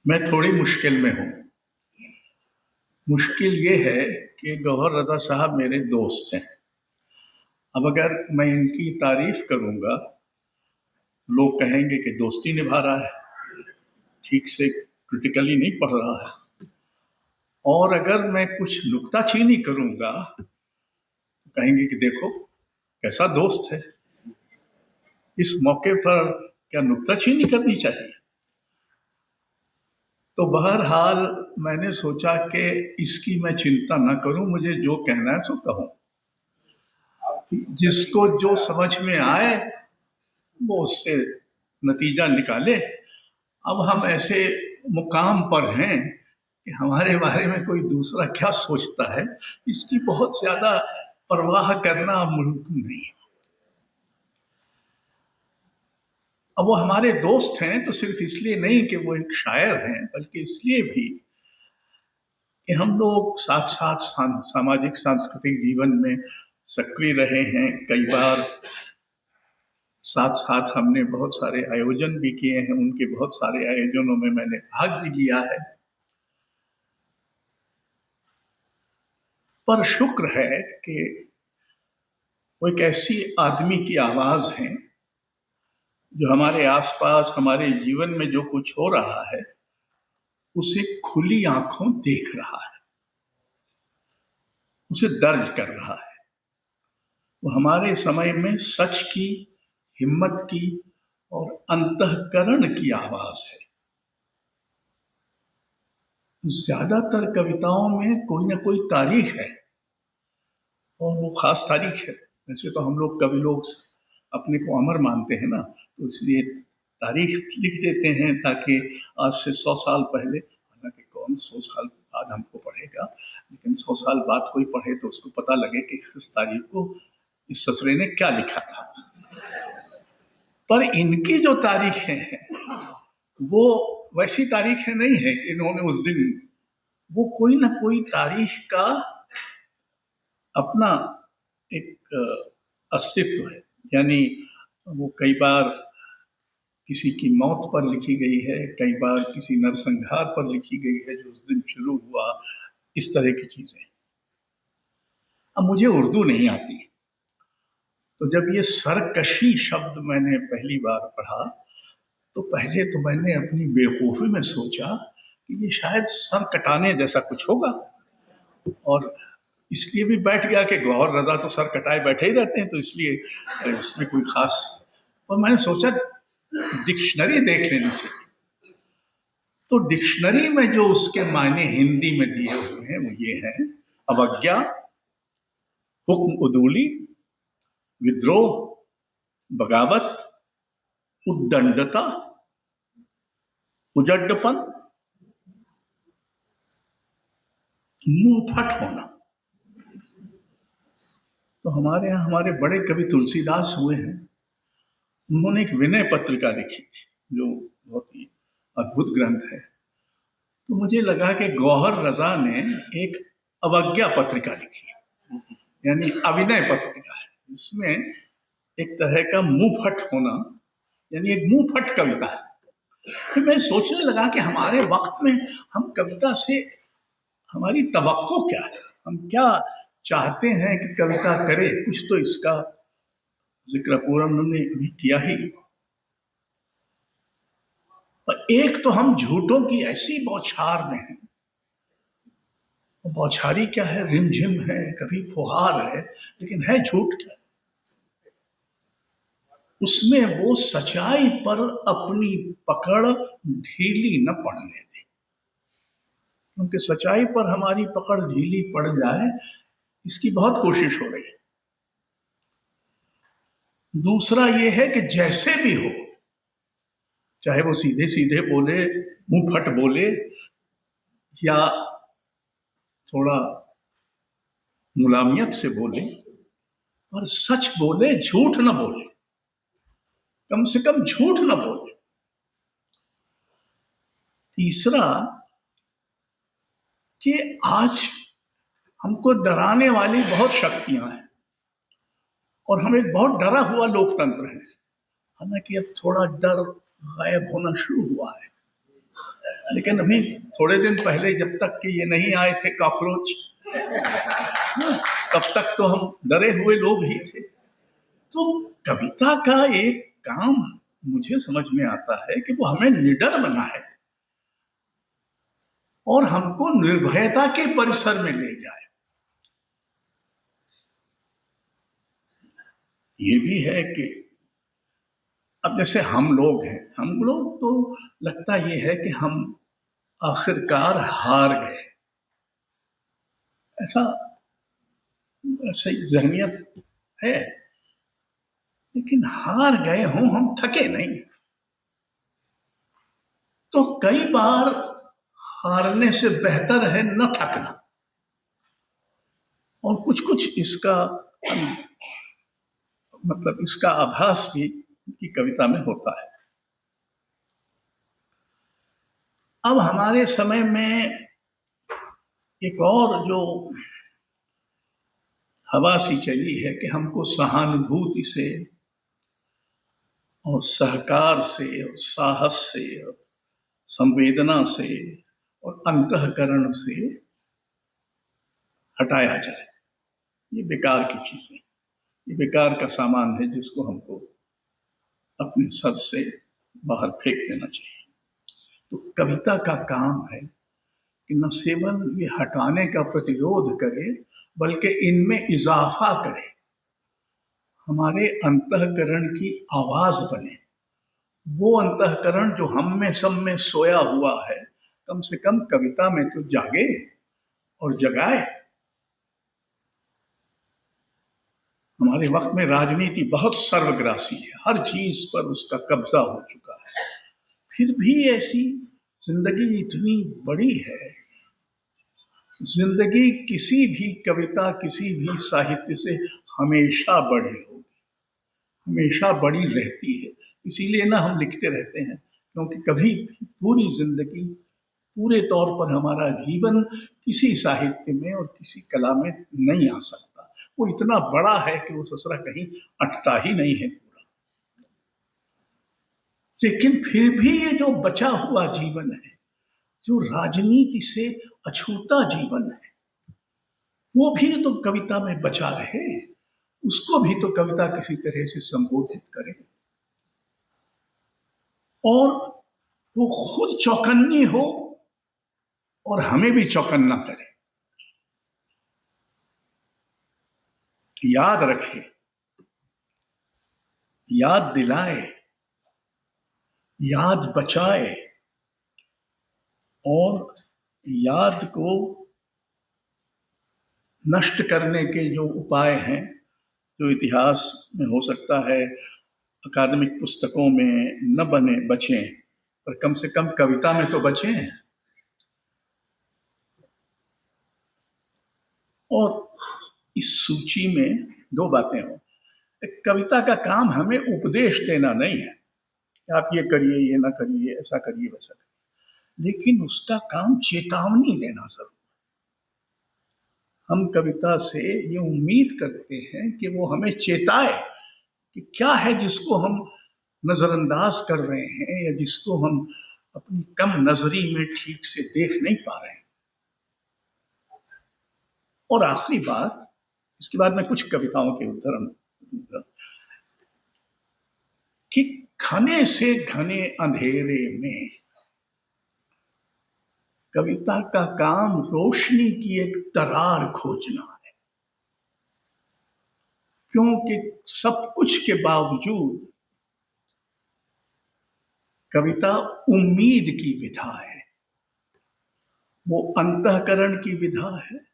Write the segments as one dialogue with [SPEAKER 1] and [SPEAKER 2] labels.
[SPEAKER 1] मैं थोड़ी मुश्किल में हूँ। मुश्किल ये है कि गौहर रज़ा साहब मेरे दोस्त हैं। अब अगर मैं इनकी तारीफ करूँगा, लोग कहेंगे कि दोस्ती निभा रहा है, ठीक से क्रिटिकली नहीं पढ़ रहा है। और अगर मैं कुछ नुक्ताचीनी करूँगा तो कहेंगे कि देखो कैसा दोस्त है, इस मौके पर क्या नुक्ताचीनी करनी चाहिए। तो बहरहाल मैंने सोचा कि इसकी मैं चिंता न करूं, मुझे जो कहना है सो कहूं, जिसको जो समझ में आए वो उससे नतीजा निकाले। अब हम ऐसे मुकाम पर हैं कि हमारे बारे में कोई दूसरा क्या सोचता है, इसकी बहुत ज्यादा परवाह करना मुमकिन नहीं है। अब वो हमारे दोस्त हैं तो सिर्फ इसलिए नहीं कि वो एक शायर हैं, बल्कि इसलिए भी कि हम लोग साथ साथ सामाजिक सांस्कृतिक जीवन में सक्रिय रहे हैं। कई बार साथ साथ हमने बहुत सारे आयोजन भी किए हैं, उनके बहुत सारे आयोजनों में मैंने भाग भी लिया है। पर शुक्र है कि वो एक ऐसी आदमी की आवाज है जो हमारे आसपास हमारे जीवन में जो कुछ हो रहा है उसे खुली आंखों देख रहा है, उसे दर्ज कर रहा है। वो हमारे समय में सच की, हिम्मत की और अंतःकरण की आवाज है। ज्यादातर कविताओं में कोई ना कोई तारीख है और वो खास तारीख है। वैसे तो हम लोग कवि लोग अपने को अमर मानते हैं ना, तो इसलिए तारीख लिख देते हैं ताकि आज से 100 साल पहले, हालांकि कौन 100 साल बाद हमको पढ़ेगा, लेकिन 100 साल बाद कोई पढ़े तो उसको पता लगे कि इस तारीख को इस ससुरे ने क्या लिखा था। पर इनकी जो तारीखें हैं वो वैसी तारीखें नहीं है कि इन्होंने उस दिन, वो कोई ना कोई तारीख का अपना एक अस्तित्व है। यानी वो कई बार किसी की मौत पर लिखी गई है, कई बार किसी नरसंहार पर लिखी गई है जो उस दिन शुरू हुआ, इस तरह की चीजें। अब मुझे उर्दू नहीं आती, तो जब ये सरकशी शब्द मैंने पहली बार पढ़ा तो पहले तो मैंने अपनी बेवकूफी में सोचा कि ये शायद सर कटाने जैसा कुछ होगा, और इसलिए भी बैठ गया कि गौहर रज़ा तो सर कटाए बैठे ही रहते हैं, तो इसलिए इसमें कोई खास। और मैंने सोचा डिक्शनरी देख लेनी चाहिए। तो डिक्शनरी में जो उसके मायने हिंदी में दिए हुए हैं वो ये हैं: अवज्ञा, हुक्म उदूली, विद्रोह, बगावत, उद्दंडता, उजड्डपन, मुंहफट होना। तो हमारे यहाँ हमारे बड़े कवि तुलसीदास हुए हैं, उन्होंने एक विनय पत्रिका लिखी थी जो बहुत ही अद्भुत ग्रंथ है। तो मुझे लगा कि गौहर रज़ा ने एक अवज्ञा पत्रिका लिखी है, यानी अविनय पत्रिका है। इसमें एक तरह का मुंहफट होना, यानी एक मुंहफट कविता है। फिर मैं सोचने लगा कि हमारे वक्त में हम कविता से हमारी तवक्को क्या है, हम क्या चाहते हैं कि कविता करे। कुछ तो इसका जिक्र पूरम ने भी किया ही। पर एक तो हम झूठों की ऐसी बौछार में हैं, बौछारी क्या है, रिमझिम है, कभी फुहार है, लेकिन है झूठ क्या। उसमें वो सच्चाई पर अपनी पकड़ ढीली न पड़ने दे, क्योंकि सच्चाई पर हमारी पकड़ ढीली पड़ जाए इसकी बहुत कोशिश हो रही है। दूसरा ये है कि जैसे भी हो, चाहे वो सीधे सीधे बोले, मुंह फट बोले, या थोड़ा मुलामियत से बोले, और सच बोले, झूठ न बोले, कम से कम झूठ न बोले। तीसरा कि आज हमको डराने वाली बहुत शक्तियां हैं और हम एक बहुत डरा हुआ लोकतंत्र है। हालांकि अब थोड़ा डर गायब होना शुरू हुआ है, लेकिन अभी थोड़े दिन पहले जब तक कि ये नहीं आए थे कॉकरोच, तब तक तो हम डरे हुए लोग ही थे। तो कविता का एक काम मुझे समझ में आता है कि वो हमें निडर बनाए और हमको निर्भयता के परिसर में ले जाए। ये भी है कि अब जैसे हम लोग हैं, हम लोग तो लगता ये है कि हम आखिरकार हार गए, ऐसा ऐसा जहनियत है। लेकिन हार गए हों, हम थके नहीं। तो कई बार हारने से बेहतर है न थकना, और कुछ कुछ इसका मतलब इसका आभास भी की कविता में होता है। अब हमारे समय में एक और जो हवा सी चली है कि हमको सहानुभूति से और सहकार से और साहस से और संवेदना से और अंतःकरण से हटाया जाए। ये बेकार की चीजें, ये बेकार का सामान है जिसको हमको अपने सर से बाहर फेंक देना चाहिए। तो कविता का काम है कि न केवल ये हटाने का प्रतिरोध करे, बल्कि इनमें इजाफा करे, हमारे अंतःकरण की आवाज बने। वो अंतःकरण जो हम में सब में सोया हुआ है, कम से कम कविता में तो जागे और जगाए। हमारे वक्त में राजनीति बहुत सर्वग्रासी है, हर चीज पर उसका कब्जा हो चुका है। फिर भी ऐसी जिंदगी इतनी बड़ी है, जिंदगी किसी भी कविता, किसी भी साहित्य से हमेशा बड़ी होगी, हमेशा बड़ी रहती है। इसीलिए ना हम लिखते रहते हैं, क्योंकि कभी पूरी जिंदगी, पूरे तौर पर हमारा जीवन किसी साहित्य में और किसी कला में नहीं आ सकता। वो इतना बड़ा है कि वो ससरा कहीं अटता ही नहीं है पूरा। लेकिन फिर भी ये जो बचा हुआ जीवन है, जो राजनीति से अछूता जीवन है, वो भी तो कविता में बचा रहे, उसको भी तो कविता किसी तरह से संबोधित करे और वो खुद चौकन्नी हो और हमें भी चौकन्ना करे। याद रखे, याद दिलाए, याद बचाए और याद को नष्ट करने के जो उपाय हैं, जो इतिहास में हो सकता है अकादमिक पुस्तकों में न बने बचे, पर कम से कम कविता में तो बचे हैं। और इस सूची में दो बातें हो। एक, कविता का काम हमें उपदेश देना नहीं है कि आप ये करिए, ये ना करिए, ऐसा करिए, वैसा करिए, लेकिन उसका काम चेतावनी देना जरूर। हम कविता से ये उम्मीद करते हैं कि वो हमें चेताए कि क्या है जिसको हम नजरअंदाज कर रहे हैं या जिसको हम अपनी कम नजरी में ठीक से देख नहीं पा रहे हैं। और आखिरी बात, इसके बाद मैं कुछ कविताओं के उदाहरण दूंगा कि घने से घने अंधेरे में कविता का काम रोशनी की एक दरार खोजना है, क्योंकि सब कुछ के बावजूद कविता उम्मीद की विधा है, वो अंतःकरण की विधा है,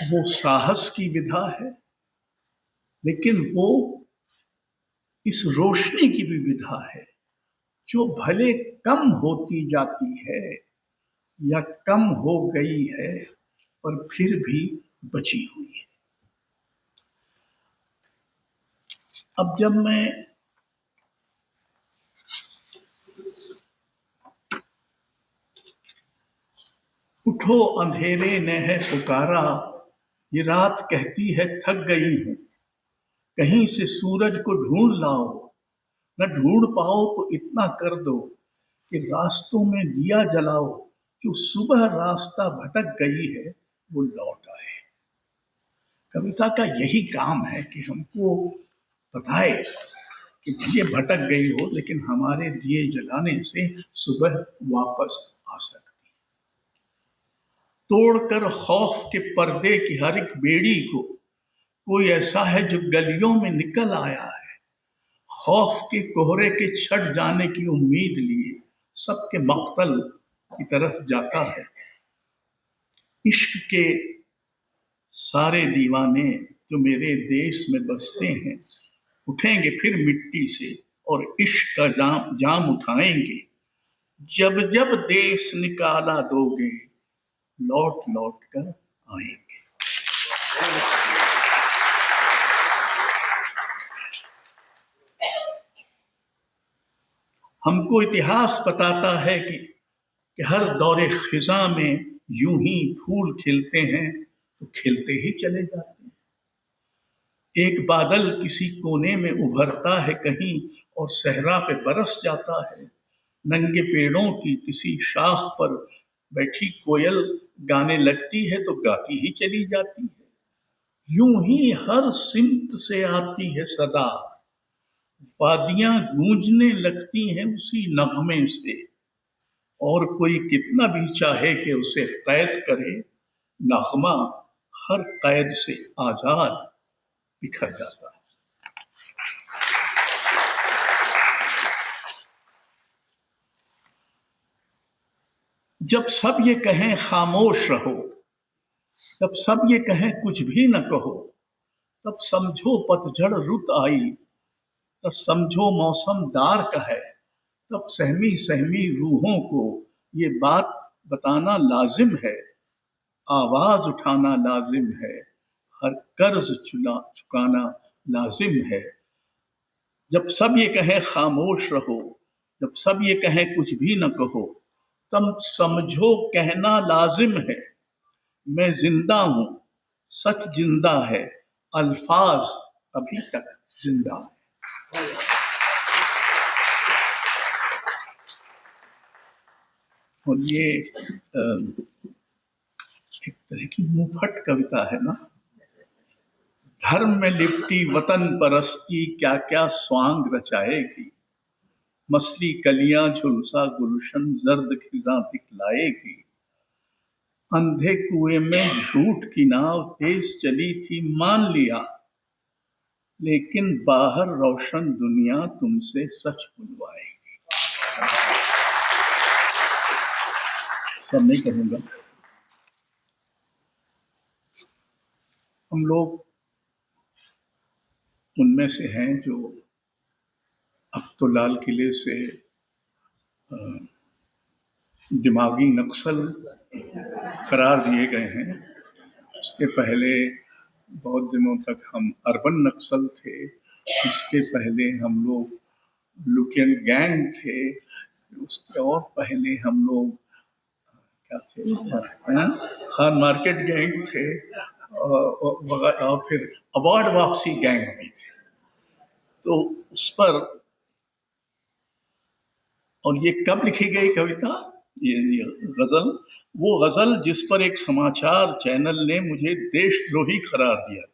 [SPEAKER 1] वो साहस की विधा है, लेकिन वो इस रोशनी की भी विधा है जो भले कम होती जाती है या कम हो गई है, पर फिर भी बची हुई है। अब जब मैं उठो अंधेरे ने है पुकारा, ये रात कहती है थक गई हूं, कहीं से सूरज को ढूंढ लाओ, न ढूंढ पाओ तो इतना कर दो कि रास्तों में दिया जलाओ, जो सुबह रास्ता भटक गई है वो लौट आए। कविता का यही काम है कि हमको बताए कि ये भटक गई हो लेकिन हमारे दिए जलाने से सुबह वापस आ सकती। तोड़कर खौफ के पर्दे की हर एक बेड़ी को कोई ऐसा है जो गलियों में निकल आया है। खौफ के कोहरे के छट जाने की उम्मीद लिए सबके मक्तल की तरफ जाता है। इश्क के सारे दीवाने जो मेरे देश में बसते हैं उठेंगे फिर मिट्टी से और इश्क का जाम उठाएंगे। जब जब देश निकाला दोगे लौट लौट कर आएंगे। हमको इतिहास बताता है कि हर दौरे खिजा में यूं ही फूल खिलते हैं तो खिलते ही चले जाते हैं। एक बादल किसी कोने में उभरता है कहीं और सहरा पे बरस जाता है। नंगे पेड़ों की किसी शाख पर बैठी कोयल गाने लगती है तो गाती ही चली जाती है। यूं ही हर सिमत से आती है सदा, वादियां गूंजने लगती हैं उसी नगमे से। और कोई कितना भी चाहे कि उसे कैद करे, नगमा हर कैद से आजाद बिखर जाता है। जब सब ये कहें खामोश रहो, जब सब ये कहें कुछ भी न कहो, तब समझो पतझड़ रुत आई, तब समझो मौसम दार का है। तब सहमी सहमी रूहों को ये बात बताना लाजिम है, आवाज उठाना लाजिम है, हर कर्ज चुकाना लाजिम है। जब सब ये कहें खामोश रहो, जब सब ये कहें कुछ भी न कहो, तब समझो कहना लाजिम है, मैं जिंदा हूं, सच जिंदा है, अल्फाज अभी तक जिंदा है। और ये एक तरह की मुंहफट कविता है ना। धर्म में लिपटी वतन परस्ती क्या क्या स्वांग रचाएगी, मसली कलियां झुलसा गुलशन जर्द खिजा दिखलाएगी। अंधे कुएं में झूठ की नाव तेज चली थी मान लिया, लेकिन बाहर रोशन दुनिया तुमसे सच बुलवाएगी। सब नहीं कहूंगा। हम लोग उनमें से हैं जो अब तो लाल किले से दिमागी नक्सल करार दिए गए हैं। उसके पहले बहुत दिनों तक हम अर्बन नक्सल थे। इसके पहले हम लोग लुटियन गैंग थे। उसके और पहले हम लोग क्या थे, खान मार्केट गैंग थे और फिर अवार्ड वापसी गैंग भी थे। तो उस पर, और ये कब लिखी गई कविता, ये गजल, वो गजल जिस पर एक समाचार चैनल ने मुझे देशद्रोही करार दिया था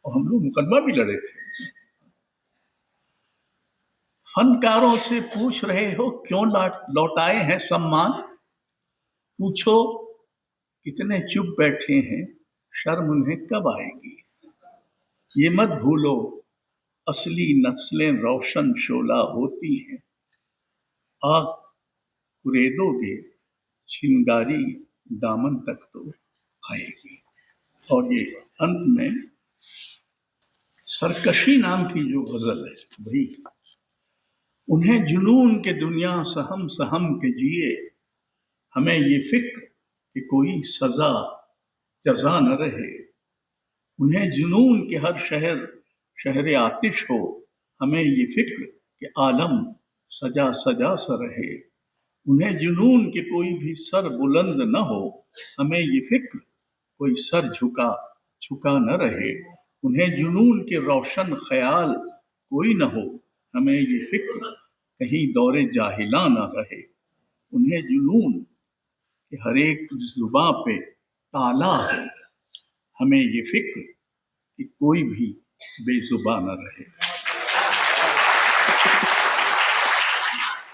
[SPEAKER 1] और हम लोग मुकदमा भी लड़े थे। फनकारों से पूछ रहे हो क्यों लौटाए हैं सम्मान, पूछो कितने चुप बैठे हैं शर्म उन्हें कब आएगी। ये मत भूलो असली नस्लें रोशन शोला होती हैं, आग कुरेदोगे चिंगारी दामन तक तो आएगी। और ये अंत में सरकशी नाम की जो गजल है भाई, उन्हें जुनून के दुनिया सहम सहम के जिए, हमें ये फिक्र कि कोई सजा जजा न रहे। उन्हें जुनून के हर शहर शहर आतिश हो, हमें ये फिक्र कि आलम सजा सजा सा रहे। उन्हें जुनून के कोई भी सर बुलंद न हो, हमें ये फिक्र कोई सर झुका न रहे। उन्हें जुनून के रोशन ख्याल कोई न हो, हमें ये फिक्र कहीं दौरे जाहिला ना रहे। उन्हें जुनून कि हर एक जुबां पे ताला है, हमें ये फिक्र कि कोई भी बेजुबां न रहे।